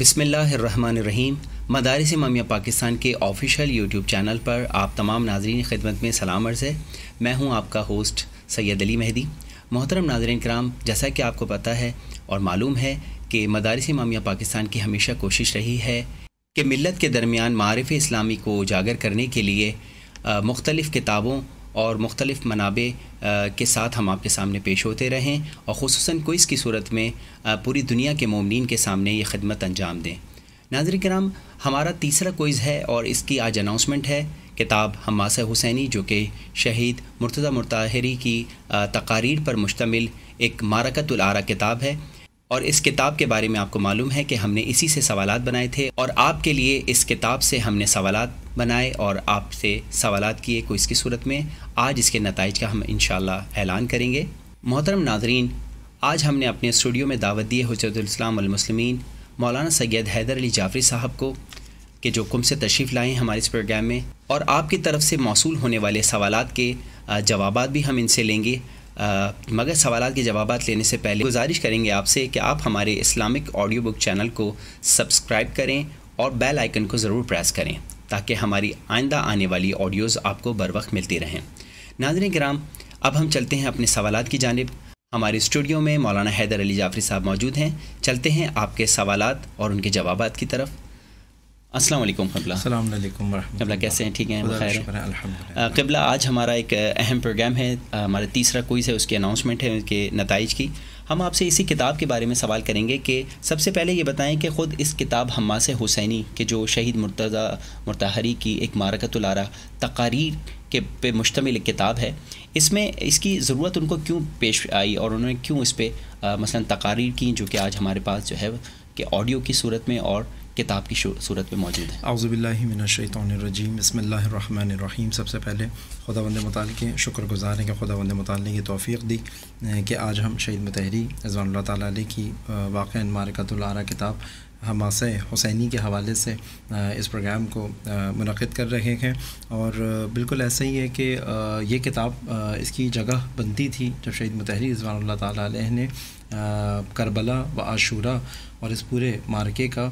بسم اللہ الرحمن الرحیم۔ مدارس امامیہ پاکستان کے آفیشیل یوٹیوب چینل پر آپ تمام ناظرین کی خدمت میں سلام عرض ہے۔ میں ہوں آپ کا ہوسٹ سید علی مہدی۔ محترم ناظرین کرام، جیسا کہ آپ کو پتہ ہے اور معلوم ہے کہ مدارس امامیہ پاکستان کی ہمیشہ کوشش رہی ہے کہ ملت کے درمیان معارف اسلامی کو اجاگر کرنے کے لیے مختلف کتابوں اور مختلف منابع کے ساتھ ہم آپ کے سامنے پیش ہوتے رہیں اور خصوصاً کوئز کی صورت میں پوری دنیا کے مومنین کے سامنے یہ خدمت انجام دیں۔ ناظرین کرام، ہمارا تیسرا کوئز ہے اور اس کی آج اناؤنسمنٹ ہے۔ کتاب حماسہ حسینی، جو کہ شہید مرتضیٰ مطہری کی تقاریر پر مشتمل ایک معرکۃ الآراء کتاب ہے، اور اس کتاب کے بارے میں آپ کو معلوم ہے کہ ہم نے اسی سے سوالات بنائے تھے اور آپ کے لیے اس کتاب سے ہم نے سوالات بنائے اور آپ سے سوالات کیے کوئز کی صورت میں۔ آج اس کے نتائج کا ہم انشاءاللہ اعلان کریں گے۔ محترم ناظرین، آج ہم نے اپنے اسٹوڈیو میں دعوت دی ہے حجت الاسلام والمسلمین مولانا سید حیدر علی جعفری صاحب کو کہ جو قم سے تشریف لائیں ہمارے اس پروگرام میں، اور آپ کی طرف سے موصول ہونے والے سوالات کے جوابات بھی ہم ان سے لیں گے۔ مگر سوالات کے جوابات لینے سے پہلے گزارش کریں گے آپ سے کہ آپ ہمارے اسلامک آڈیو بک چینل کو سبسکرائب کریں اور بیل آئیکن کو ضرور پریس کریں تاکہ ہماری آئندہ آنے والی آڈیوز آپ کو بر وقت ملتی رہیں۔ ناظرین کرام، اب ہم چلتے ہیں اپنے سوالات کی جانب۔ ہمارے اسٹوڈیو میں مولانا حیدر علی جعفری صاحب موجود ہیں۔ چلتے ہیں آپ کے سوالات اور ان کے جوابات کی طرف۔ السلام علیکم قبلہ۔ السلام علیکم ورحمۃ اللہ۔ قبلہ کیسے ہیں؟ ٹھیک ہیں؟ بخیر ہیں؟ الحمدللہ۔ قبلہ آج ہمارا ایک اہم پروگرام ہے، ہمارا تیسرا کوئز ہے، اس کی اناؤنسمنٹ ہے اس کے نتائج کی۔ ہم آپ سے اسی کتاب کے بارے میں سوال کریں گے کہ سب سے پہلے یہ بتائیں کہ خود اس کتاب حماسہ حسینی کہ جو شہید مرتضیٰ مطہری کی ایک معرکۃ الآراء تقاریر کے پہ مشتمل ایک کتاب ہے، اس میں اس کی ضرورت ان کو کیوں پیش آئی اور انہوں نے کیوں اس پہ مثلا تقاریر کی جو کہ آج ہمارے پاس جو ہے کہ آڈیو کی صورت میں اور کتاب کی صورت میں موجود ہے؟ اعوذ باللہ من الشیطان الرجیم، بسم اللہ الرحمن الرحیم۔ سب سے پہلے خداوند متعال کے شکر گزار ہیں کہ خداوند متعال نے یہ توفیق دی کہ آج ہم شہید مطہری رضوان اللہ تعالیٰ علیہ کی واقعہ معرکۃ الآراء کتاب حماسہ حسینی کے حوالے سے اس پروگرام کو منعقد کر رہے ہیں، اور بالکل ایسا ہی ہے کہ یہ کتاب اس کی جگہ بنتی تھی جب شہید مطہری رضوان اللہ تعالیٰ علیہ نے کربلا و عاشورہ اور اس پورے معرکے کا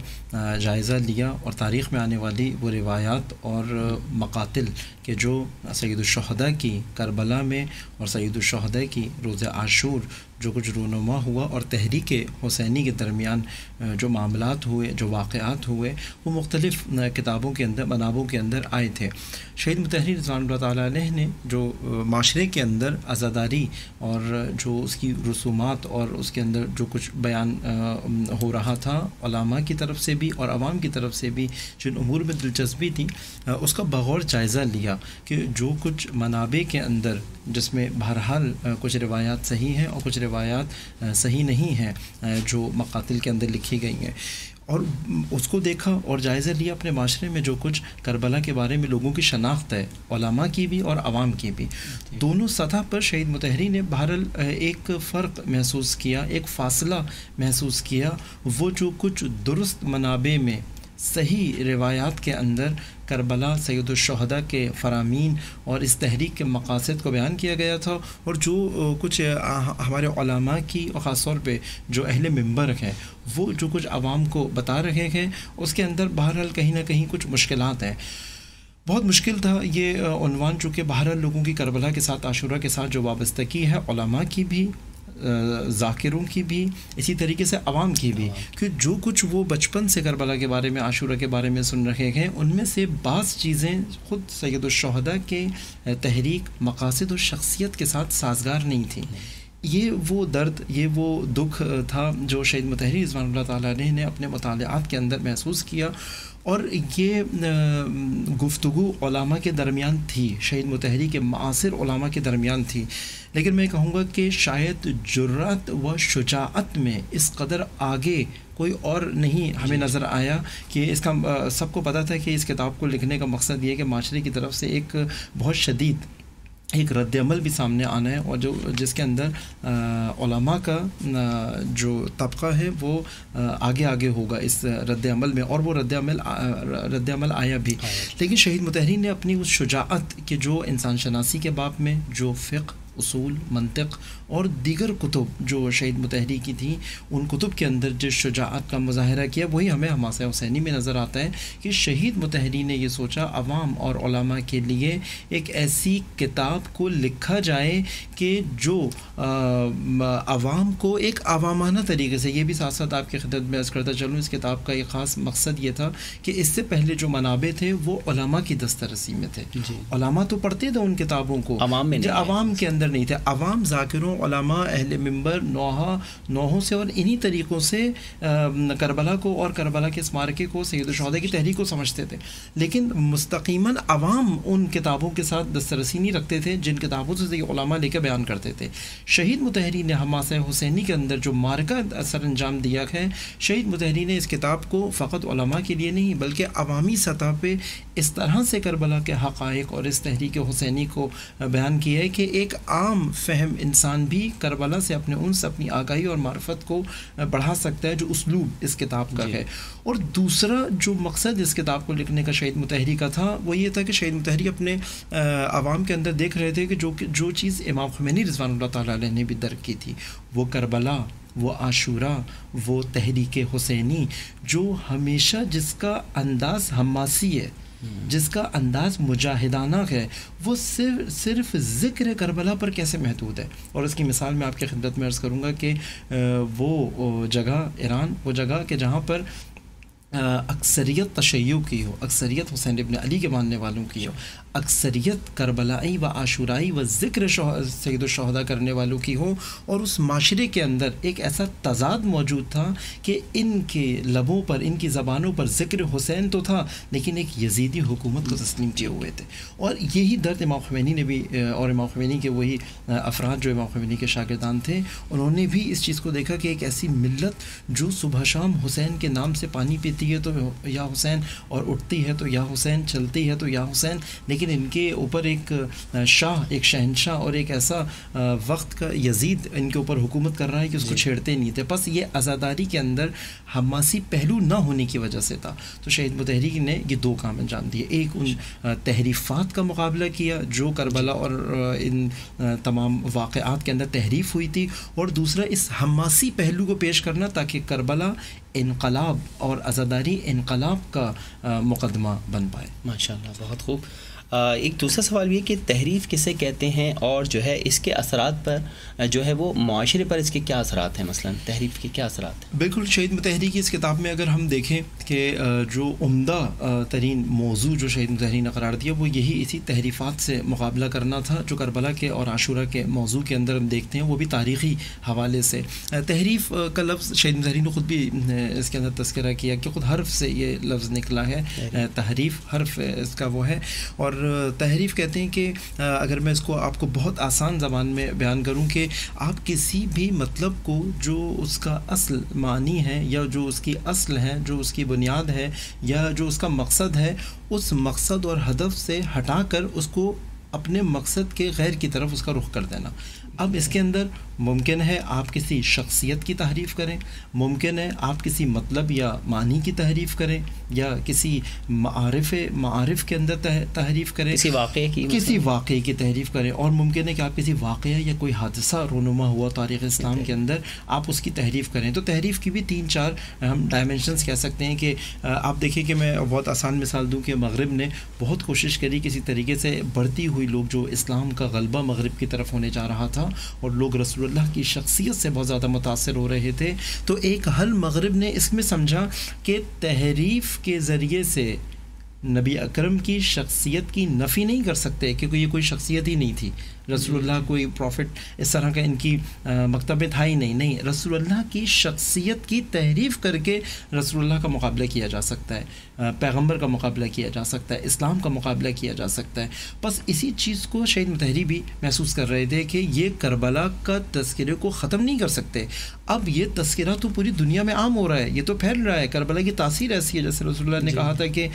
جائزہ لیا اور تاریخ میں آنے والی وہ روایات اور مقاتل کہ جو سید الشہداء کی کربلا میں اور سید الشہداء کی روز عاشور جو کچھ رونما ہوا اور تحریک حسینی کے درمیان جو معاملات ہوئے، جو واقعات ہوئے، وہ مختلف کتابوں کے اندر، منابوں کے اندر آئے تھے۔ شہید مطہری رضوان اللہ تعالیٰ علیہ نے جو معاشرے کے اندر عزاداری اور جو اس کی رسومات اور اس کے اندر جو کچھ بیان ہو رہا تھا علماء کی طرف سے بھی اور عوام کی طرف سے بھی جن امور میں دلچسپی تھی، اس کا بغور جائزہ لیا کہ جو کچھ منابع کے اندر جس میں بہرحال کچھ روایات صحیح ہیں اور کچھ روایات صحیح نہیں ہیں جو مقاتل کے اندر لکھی گئی ہیں، اور اس کو دیکھا اور جائزہ لیا اپنے معاشرے میں جو کچھ کربلا کے بارے میں لوگوں کی شناخت ہے، علماء کی بھی اور عوام کی بھی، دونوں سطح پر شہید مطہری نے بہرحال ایک فرق محسوس کیا، ایک فاصلہ محسوس کیا۔ وہ جو کچھ درست منابع میں صحیح روایات کے اندر کربلا، سید الشہداء کے فرامین اور اس تحریک کے مقاصد کو بیان کیا گیا تھا، اور جو کچھ ہمارے علماء کی اور خاص طور پہ جو اہل منبر ہیں وہ جو کچھ عوام کو بتا رہے ہیں، اس کے اندر بہرحال کہیں نہ کہیں کچھ مشکلات ہیں۔ بہت مشکل تھا یہ عنوان، چونکہ بہرحال لوگوں کی کربلا کے ساتھ، عاشورہ کے ساتھ جو وابستگی ہے، علماء کی بھی، ذاکروں کی بھی، اسی طریقے سے عوام کی بھی، کہ جو کچھ وہ بچپن سے کربلا کے بارے میں، عاشورہ کے بارے میں سن رہے ہیں، ان میں سے بعض چیزیں خود سید الشہداء کے تحریک، مقاصد اور شخصیت کے ساتھ سازگار نہیں تھیں۔ یہ وہ درد، یہ وہ دکھ تھا جو شہید مطہری رضوان اللہ تعالیٰ علیہ نے اپنے مطالعات کے اندر محسوس کیا، اور یہ گفتگو علماء کے درمیان تھی، شہید مطہری کے معاصر علماء کے درمیان تھی، لیکن میں کہوں گا کہ شاید جرأت و شجاعت میں اس قدر آگے کوئی اور نہیں ہمیں نظر آیا کہ اس کا سب کو پتہ تھا کہ اس کتاب کو لکھنے کا مقصد یہ ہے کہ معاشرے کی طرف سے ایک بہت شدید ایک رد عمل بھی سامنے آنا ہے، اور جس کے اندر علماء کا جو طبقہ ہے وہ آگے ہوگا اس رد عمل میں، اور وہ رد عمل آیا بھی۔ لیکن شہید مطہری نے اپنی اس شجاعت کہ جو انسان شناسی کے باب میں، جو فقہ اصول، منطق اور دیگر کتب جو شہید متحری کی تھیں، ان کتب کے اندر جس شجاعت کا مظاہرہ کیا وہی ہمیں حماسہ حسینی میں نظر آتا ہے کہ شہید متحری نے یہ سوچا عوام اور علماء کے لیے ایک ایسی کتاب کو لکھا جائے کہ جو عوام کو ایک عوامانہ طریقے سے، یہ بھی ساتھ ساتھ آپ کی خدمت میں عرض کرتا چلوں، اس کتاب کا ایک خاص مقصد یہ تھا کہ اس سے پہلے جو منابع تھے وہ علماء کی دسترسی میں تھے. علماء تو پڑھتے تھے ان کتابوں کو، عوام کے اندر نہیں تھے. عوام ذاکروں، علماء، اہل منبر، نوحوں سے اور انہی طریقوں سے کربلا کو اور کربلا کے اس معرکے کو، سید الشہداء کی تحریک کو سمجھتے تھے، لیکن مستقیماً عوام ان کتابوں کے ساتھ دسترسی نہیں رکھتے تھے جن کتابوں سے یہ علماء لے کے بیان کرتے تھے. شہید متحری نے حماسہ حسینی کے اندر جو معرکہ سر انجام دیا ہے، شہید متحری نے اس کتاب کو فقط علماء کے لیے نہیں بلکہ عوامی سطح پہ اس طرح سے کربلا کے حقائق اور اس تحریک حسینی کو بیان کیا ہے کہ ایک عام فہم انسان بھی کربلا سے اپنے انس، اپنی آگاہی اور معرفت کو بڑھا سکتا ہے، جو اسلوب اس کتاب کا ہے. اور دوسرا جو مقصد اس کتاب کو لکھنے کا شہید متحری کا تھا وہ یہ تھا کہ شہید متحری اپنے عوام کے اندر دیکھ رہے تھے کہ جو چیز امام خمینی رضوان اللہ تعالیٰ علیہ نے بھی درک کی تھی، وہ کربلا، وہ عاشورہ، وہ تحریک حسینی، جو ہمیشہ جس کا انداز حماسی ہے، جس کا انداز مجاہدانہ ہے، وہ صرف ذکر کربلا پر کیسے محدود ہے. اور اس کی مثال میں آپ کی خدمت میں عرض کروں گا کہ وہ جگہ ایران، وہ جگہ کہ جہاں پر اکثریت تشیع کی ہو، اکثریت حسین ابن علی کے ماننے والوں کی ہو، اکثریت کربلائی و عاشورائی و ذکر سید الشہداء کرنے والوں کی ہو، اور اس معاشرے کے اندر ایک ایسا تضاد موجود تھا کہ ان کے لبوں پر، ان کی زبانوں پر ذکر حسین تو تھا لیکن ایک یزیدی حکومت کو تسلیم کیے ہوئے تھے. اور یہی درد امام خمینی نے بھی، اور امام خمینی کے وہی افراد جو امام خمینی کے شاگردان تھے، انہوں نے بھی اس چیز کو دیکھا کہ ایک ایسی ملت جو صبح شام حسین کے نام سے پانی پیتی ہے تو یا حسین، اور اٹھتی ہے تو یا حسین، چلتی ہے تو یا حسین، لیکن ان کے اوپر ایک شاہ، ایک شہنشاہ اور ایک ایسا وقت کا یزید ان کے اوپر حکومت کر رہا ہے کہ اس کو چھیڑتے نہیں تھے. بس یہ عزاداری کے اندر حماسی پہلو نہ ہونے کی وجہ سے تھا. تو شہید متحری نے یہ دو کام انجام دیے، ایک ان تحریفات کا مقابلہ کیا جو کربلا اور ان تمام واقعات کے اندر تحریف ہوئی تھی، اور دوسرا اس حماسی پہلو کو پیش کرنا تاکہ کربلا انقلاب اور عزاداری انقلاب کا مقدمہ بن پائے. ماشاءاللہ، بہت خوب. ایک دوسرا سوال یہ کہ تحریف کسے کہتے ہیں، اور جو ہے اس کے اثرات پر جو ہے وہ معاشرے پر اس کے کیا اثرات ہیں، مثلا تحریف کے کیا اثرات ہیں؟ بالکل، شہید متحری کی اس کتاب میں اگر ہم دیکھیں کہ جو عمدہ ترین موضوع جو شہید متحری نے قرار دیا وہ یہی اسی تحریفات سے مقابلہ کرنا تھا جو کربلا کے اور عاشورہ کے موضوع کے اندر ہم دیکھتے ہیں، وہ بھی تاریخی حوالے سے. تحریف کا لفظ شہید متحری نے خود بھی اس کے اندر تذکرہ کیا کہ خود حرف سے یہ لفظ نکلا ہے، تحریف حرف اس کا وہ ہے. اور تحریف کہتے ہیں کہ اگر میں اس کو آپ کو بہت آسان زبان میں بیان کروں کہ آپ کسی بھی مطلب کو جو اس کا اصل معنی ہے یا جو اس کی اصل ہے، جو اس کی بنیاد ہے یا جو اس کا مقصد ہے، اس مقصد اور ہدف سے ہٹا کر اس کو اپنے مقصد کے غیر کی طرف اس کا رخ کر دینا. اب اس کے اندر ممکن ہے آپ کسی شخصیت کی تعریف کریں، ممکن ہے آپ کسی مطلب یا معنی کی تعریف کریں، یا کسی معارف کے اندر تعریف کریں، کسی واقعے کی تعریف کریں، اور ممکن ہے کہ آپ کسی واقعہ یا کوئی حادثہ رونما ہوا تاریخ اسلام کے اندر آپ اس کی تحریف کریں. تو تحریف کی بھی 3-4 ہم ڈائمنشنز کہہ سکتے ہیں کہ آپ دیکھیں کہ میں بہت آسان مثال دوں کہ مغرب نے بہت کوشش کری کسی طریقے سے بڑھتی ہوئی لوگ جو اسلام کا غلبہ مغرب کی طرف ہونے جا رہا تھا اور لوگ رسول اللہ کی شخصیت سے بہت زیادہ متاثر ہو رہے تھے، تو ایک حل مغرب نے اس میں سمجھا کہ تحریف کے ذریعے سے نبی اکرم کی شخصیت کی نفی نہیں کر سکتے کیونکہ یہ کوئی شخصیت ہی نہیں تھی. رسول اللہ کوئی پروفٹ اس طرح کا ان کی مکتبہ تھا ہی نہیں. رسول اللہ کی شخصیت کی تحریف کر کے رسول اللہ کا مقابلہ کیا جا سکتا ہے، پیغمبر کا مقابلہ کیا جا سکتا ہے، اسلام کا مقابلہ کیا جا سکتا ہے. بس اسی چیز کو شہید متحری بھی محسوس کر رہے تھے کہ یہ کربلا کا تذکرے کو ختم نہیں کر سکتے. اب یہ تذکرہ تو پوری دنیا میں عام ہو رہا ہے، یہ تو پھیل رہا ہے. کربلا کی تاثیر ایسی ہے، جیسے رسول اللہ نے کہا تھا کہ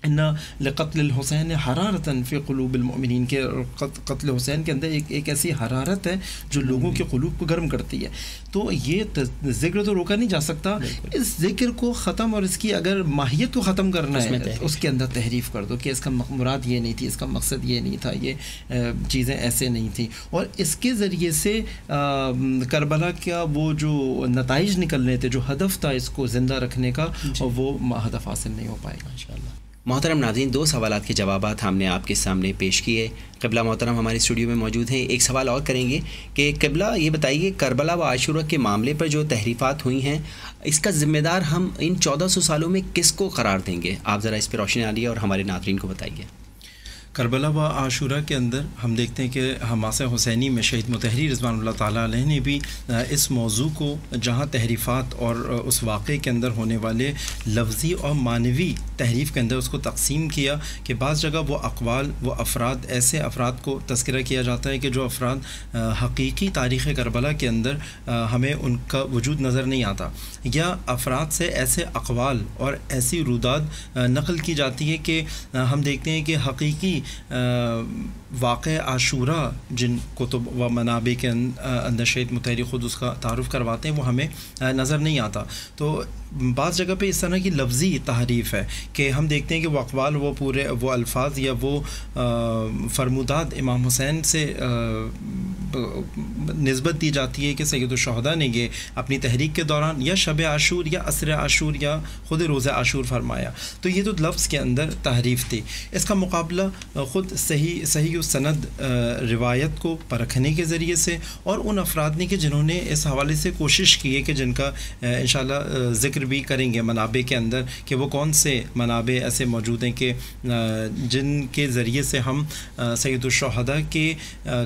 ان لقتل الحسین حرارتاً فی قلوب المؤمنین، کے قتل حسین کے اندر ایک ایسی حرارت ہے جو لوگوں کے قلوب کو گرم کرتی ہے. تو یہ ذکر تو روکا نہیں جا سکتا، اس ذکر کو ختم اور اس کی اگر ماہیت کو ختم کرنا ہے اس کے اندر تحریف کر دو کہ اس کا مراد یہ نہیں تھی، اس کا مقصد یہ نہیں تھا، یہ چیزیں ایسے نہیں تھیں، اور اس کے ذریعے سے کربلا کا وہ جو نتائج نکلنے تھے، جو ہدف تھا اس کو زندہ رکھنے کا، اور وہ ہدف حاصل نہیں ہو پائے گا انشاءاللہ. محترم ناظرین، 2 سوالات کے جوابات ہم نے آپ کے سامنے پیش کیے. قبلہ محترم ہمارے اسٹوڈیو میں موجود ہیں. ایک سوال اور کریں گے کہ قبلہ یہ بتائیے، کربلا و عاشورہ کے معاملے پر جو تحریفات ہوئی ہیں، اس کا ذمہ دار ہم ان 1400 سالوں میں کس کو قرار دیں گے؟ آپ ذرا اس پہ روشنی ڈالیے اور ہمارے ناظرین کو بتائیے. کربلا و عاشورہ کے اندر ہم دیکھتے ہیں کہ حماسہ حسینی میں شہید مطہری رضوان اللہ تعالیٰ علیہ نے بھی اس موضوع کو، جہاں تحریفات اور اس واقعے کے اندر ہونے والے لفظی اور معنوی تحریف کے اندر اس کو تقسیم کیا کہ بعض جگہ وہ اقوال، وہ افراد، ایسے افراد کو تذکرہ کیا جاتا ہے کہ جو افراد حقیقی تاریخ کربلا کے اندر ہمیں ان کا وجود نظر نہیں آتا، یا افراد سے ایسے اقوال اور ایسی روداد نقل کی جاتی ہے کہ ہم دیکھتے ہیں کہ حقیقی واقع عاشورہ جن کتب و منابع کے اندر شہید مطہری خود اس کا تعارف کرواتے ہیں وہ ہمیں نظر نہیں آتا. تو بعض جگہ پہ اس طرح کی لفظی تحریف ہے کہ ہم دیکھتے ہیں کہ وہ اقوال، وہ پورے وہ الفاظ یا وہ فرمودات امام حسین سے نسبت دی جاتی ہے کہ سید الشہداء نے یہ اپنی تحریک کے دوران یا شب عاشور یا عصر عاشور یا خود روز عاشور فرمایا. تو یہ تو لفظ کے اندر تحریف تھی. اس کا مقابلہ خود صحیح السند روایت کو پرکھنے کے ذریعے سے اور ان افراد نے کہ جنہوں نے اس حوالے سے کوشش کی ہے کہ جن کا انشاءاللہ ذکر بھی کریں گے منابع کے اندر کہ وہ کون سے منابع ایسے موجود ہیں کہ جن کے ذریعے سے ہم سید الشہداء کے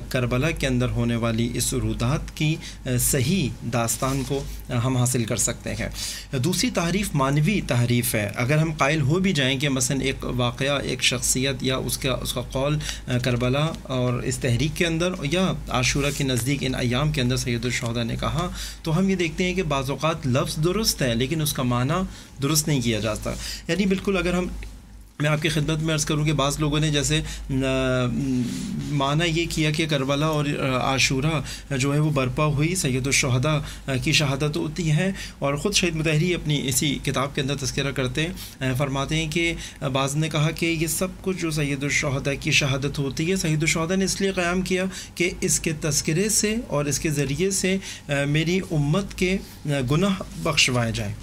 کربلا کے اندر ہونے والی اس رودات کی صحیح داستان کو ہم حاصل کر سکتے ہیں. دوسری تحریف معنوی تحریف ہے. اگر ہم قائل ہو بھی جائیں کہ مثلا ایک واقعہ، ایک شخصیت یا اس کا قول کربلا اور اس تحریک کے اندر یا عاشورہ کے نزدیک ان ایام کے اندر سید الشہداء نے کہا، تو ہم یہ دیکھتے ہیں کہ بعض اوقات لفظ درست ہے لیکن اس کا معنی درست نہیں کیا جاتا. یعنی بالکل اگر میں آپ کی خدمت میں عرض کروں کہ بعض لوگوں نے جیسے معنی یہ کیا کہ کربلا اور عاشورہ جو ہے وہ برپا ہوئی، سید الشہداء کی شہادت ہوتی ہے، اور خود شہید مطہری اپنی اسی کتاب کے اندر تذکرہ کرتے ہیں، فرماتے ہیں کہ بعض نے کہا کہ یہ سب کچھ جو سید الشہداء کی شہادت ہوتی ہے، سید الشہداء نے اس لیے قیام کیا کہ اس کے تذکرے سے اور اس کے ذریعے سے میری امت کے گناہ بخشوائے جائیں.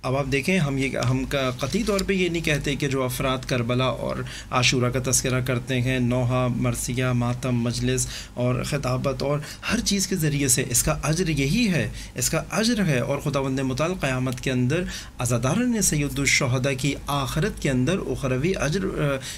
اب آپ دیکھیں، ہم قطعی طور پہ یہ نہیں کہتے کہ جو افراد کربلا اور عاشورہ کا تذکرہ کرتے ہیں، نوحہ، مرثیہ، ماتم، مجلس اور خطابت اور ہر چیز کے ذریعے سے اس کا اجر یہی ہے، اس کا اجر ہے، اور خداوند متعال قیامت کے اندر عزاداران سید الشہداء کی آخرت کے اندر اخروی اجر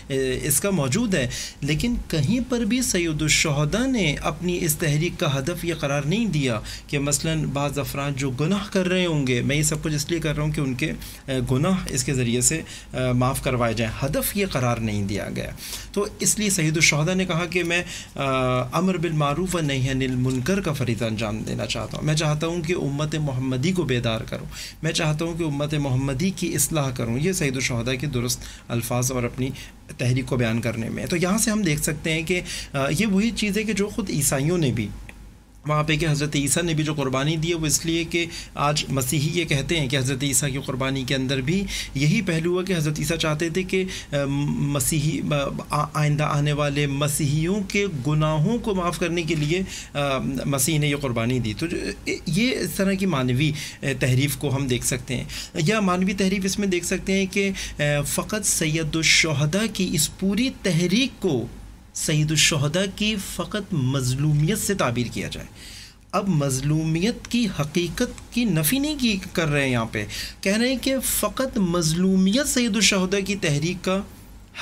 اس کا موجود ہے. لیکن کہیں پر بھی سید الشہداء نے اپنی اس تحریک کا ہدف یہ قرار نہیں دیا کہ مثلا بعض افراد جو گناہ کر رہے ہوں گے، میں یہ سب کچھ اس لیے کر رہا ہوں کہ ان کے گناہ اس کے ذریعے سے معاف کروائے جائیں، ہدف یہ قرار نہیں دیا گیا. تو اس لیے سید الشہداء نے کہا کہ میں امر بالمعروف و نہی عن المنکر کا فریضہ انجام دینا چاہتا ہوں. میں چاہتا ہوں کہ امت محمدی کو بیدار کروں، میں چاہتا ہوں کہ امت محمدی کی اصلاح کروں. یہ سید الشہداء کے درست الفاظ اور اپنی تحریک کو بیان کرنے میں. تو یہاں سے ہم دیکھ سکتے ہیں کہ یہ وہی چیز ہے کہ جو خود عیسائیوں نے بھی وہاں پہ کہ حضرت عیسیٰ نے بھی جو قربانی دی ہے وہ اس لیے کہ آج مسیحی یہ کہتے ہیں کہ حضرت عیسیٰ کی قربانی کے اندر بھی یہی پہلو ہوا کہ حضرت عیسیٰ چاہتے تھے کہ مسیحی آئندہ آنے والے مسیحیوں کے گناہوں کو معاف کرنے کے لیے مسیح نے یہ قربانی دی. تو یہ اس طرح کی معنوی تحریف کو ہم دیکھ سکتے ہیں، یا معنوی تحریف اس میں دیکھ سکتے ہیں کہ فقط سید الشہداء کی اس پوری تحریک کو سید الشہداء کی فقط مظلومیت سے تعبیر کیا جائے. اب مظلومیت کی حقیقت کی نفی نہیں کر رہے ہیں، یہاں پہ کہہ رہے ہیں کہ فقط مظلومیت سید الشہداء کی تحریک کا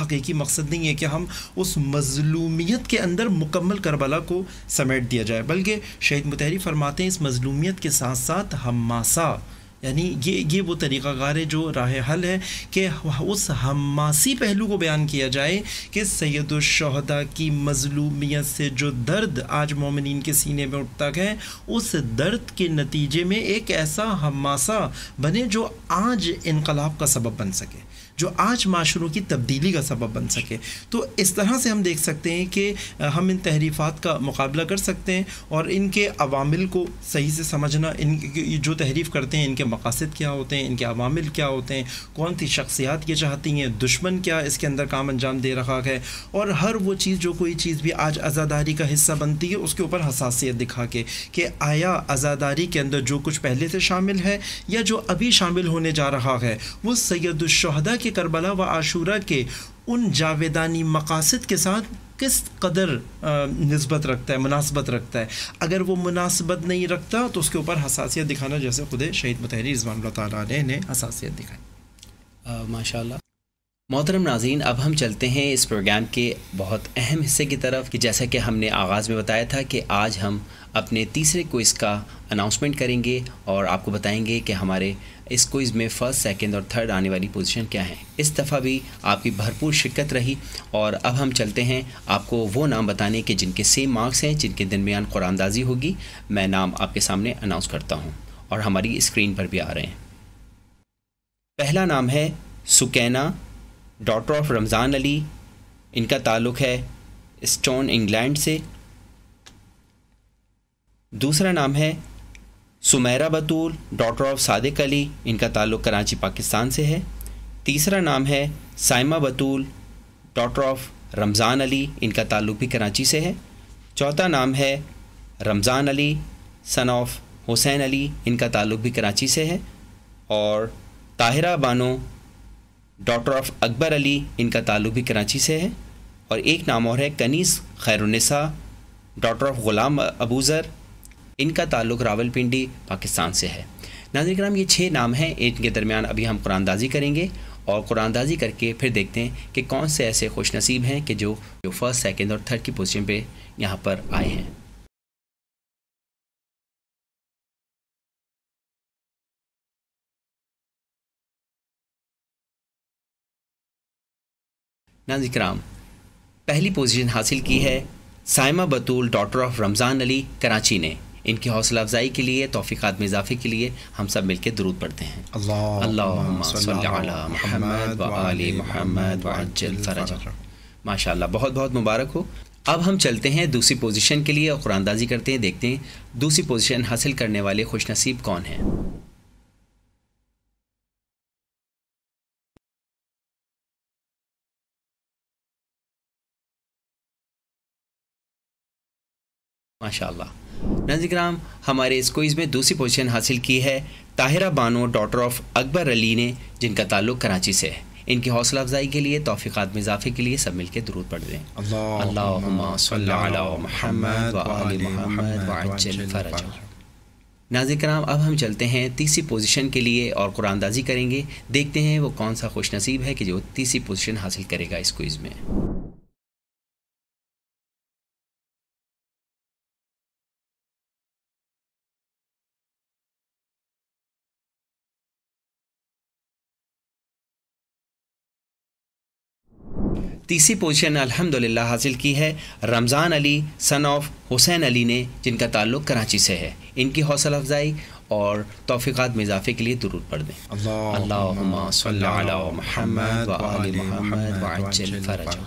حقیقی مقصد نہیں ہے کہ ہم اس مظلومیت کے اندر مکمل کربلا کو سمیٹ دیا جائے، بلکہ شہید مطہری فرماتے ہیں اس مظلومیت کے ساتھ ساتھ حماسہ، یعنی یہ وہ طریقہ کار ہے جو راہ حل ہے کہ اس حماسی پہلو کو بیان کیا جائے کہ سید الشہداء کی مظلومیت سے جو درد آج مومنین کے سینے میں اٹھتا ہے، اس درد کے نتیجے میں ایک ایسا حماسہ بنے جو آج انقلاب کا سبب بن سکے. جو آج معاشروں کی تبدیلی کا سبب بن سکے. تو اس طرح سے ہم دیکھ سکتے ہیں کہ ہم ان تحریفات کا مقابلہ کر سکتے ہیں اور ان کے عوامل کو صحیح سے سمجھنا، ان جو تحریف کرتے ہیں ان کے مقاصد کیا ہوتے ہیں، ان کے عوامل کیا ہوتے ہیں، کون سی شخصیات یہ چاہتی ہیں، دشمن کیا اس کے اندر کام انجام دے رہا ہے، اور ہر وہ چیز جو کوئی چیز بھی آج عزاداری کا حصہ بنتی ہے اس کے اوپر حساسیت دکھا کے کہ آیا عزاداری کے اندر جو کچھ پہلے سے شامل ہے یا جو ابھی شامل ہونے جا رہا ہے وہ سید الشہداء کے کربلا و عاشورہ کے ان جاویدانی مقاصد کے ساتھ کس قدر نسبت رکھتا ہے، مناسبت رکھتا ہے. اگر وہ مناسبت نہیں رکھتا تو اس کے اوپر حساسیت دکھانا، جیسے خود شہید مطہری رضوان اللہ تعالیٰ علیہ نے حساسیت دکھائی. ماشاء اللہ. محترم ناظرین، اب ہم چلتے ہیں اس پروگرام کے بہت اہم حصے کی طرف کہ جیسا کہ ہم نے آغاز میں بتایا تھا کہ آج ہم اپنے تیسرے کوئز کا اناؤنسمنٹ کریں گے اور آپ کو بتائیں گے کہ ہمارے اس کوئز میں فرسٹ، سیکنڈ اور تھرڈ آنے والی پوزیشن کیا ہیں. اس دفعہ بھی آپ کی بھرپور شرکت رہی اور اب ہم چلتے ہیں آپ کو وہ نام بتانے کے جن کے سیم مارکس ہیں، جن کے درمیان قرآن اندازی ہوگی. میں نام آپ کے سامنے اناؤنس کرتا ہوں اور ہماری اسکرین پر بھی آ رہے ہیں. پہلا نام ہے سکینہ، ڈاٹر آف رمضان علی. ان کا تعلق ہے اسٹون، انگلینڈ سے. دوسرا نام ہے سمیرہ بطول، ڈاٹر آف صادق علی. ان کا تعلق کراچی، پاکستان سے ہے. تیسرا نام ہے سائمہ بطول، ڈاٹر آف رمضان علی. ان کا تعلق بھی کراچی سے ہے. چوتھا نام ہے رمضان علی، سن آف حسین علی. ان کا تعلق بھی کراچی سے ہے. اور طاہرہ بانو، ڈاٹر آف اکبر علی. ان کا تعلق بھی کراچی سے ہے. اور ایک نام اور ہے کنیز خیر النساء، ڈاٹر آف غلام ابوذر. ان کا تعلق راولپنڈی، پاکستان سے ہے. ناظرین کرام، یہ 6 نام ہیں. ان کے درمیان ابھی ہم قرآن اندازی کریں گے اور قرآن اندازی کر کے پھر دیکھتے ہیں کہ کون سے ایسے خوش نصیب ہیں کہ جو فرسٹ، سیکنڈ اور تھرڈ کی پوزیشن پہ یہاں پر آئے ہیں. ناظرین کرام، پہلی پوزیشن حاصل کی ہے سائمہ بطول، ڈاٹر آف رمضان علی، کراچی نے. ان کی حوصلہ افزائی کے لیے، توفیقات میں اضافے کے لیے ہم سب مل کے درود پڑھتے ہیں. اللہم صلی علی محمد و آل محمد وعجل فرجہ. ماشاء اللہ، بہت بہت مبارک ہو. اب ہم چلتے ہیں دوسری پوزیشن کے لیے اور قرآن اندازی کرتے ہیں. دیکھتے ہیں دوسری پوزیشن حاصل کرنے والے خوش نصیب کون ہیں. ماشاء اللہ. ناظرین کرام، ہمارے اس کوئز میں دوسری پوزیشن حاصل کی ہے طاہرہ بانو، ڈاٹر آف اکبر علی نے، جن کا تعلق کراچی سے ہے. ان کی حوصلہ افزائی کے لیے، توفیقات میں اضافے کے لیے سب مل کے درود پڑھ دیں. اللہم صلی علی محمد و آل محمد وعجل فرجہ. ناظرین کرام، اب ہم چلتے ہیں تیسری پوزیشن کے لیے اور قرآن اندازی کریں گے. دیکھتے ہیں وہ کون سا خوش نصیب ہے کہ جو تیسری پوزیشن حاصل کرے گا اس کوئز میں. تیسری پوزیشن الحمدللہ حاصل کی ہے رمضان علی، سن آف حسین علی نے، جن کا تعلق کراچی سے ہے. ان کی حوصلہ افزائی اور توفیقات میں اضافے کے لیے درود پڑھ دیں. اللہم صلی علی محمد و آل محمد وعجل فرجہ.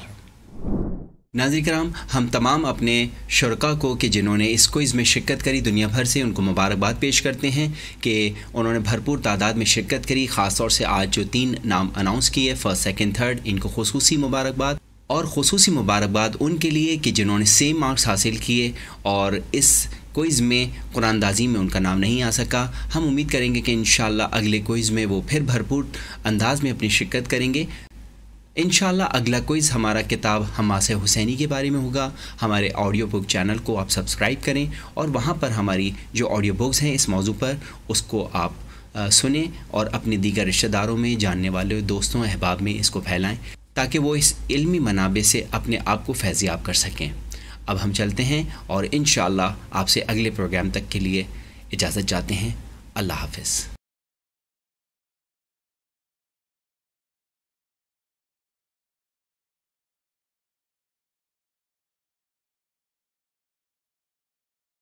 ناظرین کرام، ہم تمام اپنے شرکاء کو کہ جنہوں نے اس کوئز میں شرکت کری دنیا بھر سے، ان کو مبارکباد پیش کرتے ہیں کہ انہوں نے بھرپور تعداد میں شرکت کری. خاص طور سے آج جو 3 نام اناؤنس کیے، فرسٹ، سیکنڈ، تھرڈ، ان کو خصوصی مبارکباد. اور خصوصی مبارکباد ان کے لیے کہ جنہوں نے سیم مارکس حاصل کیے اور اس کوئز میں قرآن اندازی میں ان کا نام نہیں آ سکا. ہم امید کریں گے کہ انشاءاللہ اگلے کوئز میں وہ پھر بھرپور انداز میں اپنی شرکت کریں گے. انشاءاللہ اگلا کوئز ہمارا کتاب حماسہ حسینی کے بارے میں ہوگا. ہمارے آڈیو بک چینل کو آپ سبسکرائب کریں اور وہاں پر ہماری جو آڈیو بکس ہیں اس موضوع پر، اس کو آپ سنیں اور اپنے دیگر رشتہ داروں میں، جاننے والے دوستوں، احباب میں اس کو پھیلائیں تاکہ وہ اس علمی منابع سے اپنے آپ کو فیضیاب کر سکیں. اب ہم چلتے ہیں اور انشاءاللہ آپ سے اگلے پروگرام تک کے لیے اجازت چاہتے ہیں. اللہ حافظ.